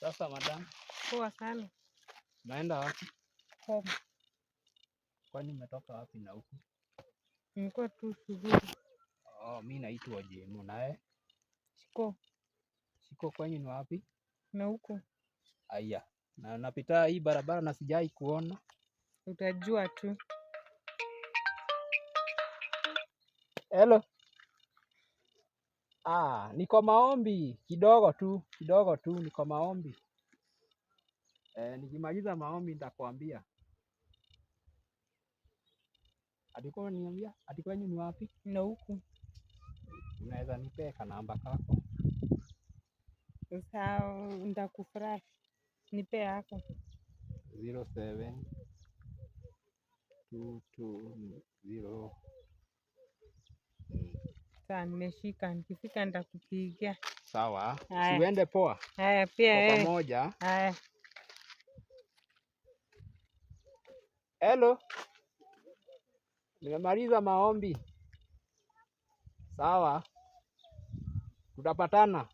Sasa madam. Poa sana. Naenda wapi? Home. Kwani umetoka wapi na huku? Nilikuwa tu shughuli. Mimi naitwa Jemo naye. Shiko. Shiko kwenyu ni wapi? Na huku. Aya. Na napita hii barabara na sijai kuona. Utajua tu. Hello. Niko maombi kidogo tu niko maombi. Nikimaliza maombi nitakwambia. Alikuwa niambia, ati kwenyu ni wapi? Na huku. Unaweza nipea kanamba kako? Sawa, nitakufurahi. Nipe yako. 072220. Sawa, nimeshika. Nikifika nitakupigia. Sawa. Siuende poa. Haya pia kwa pamoja. Haya. Hello. Nimemaliza maombi. Sawa. Tutapatana.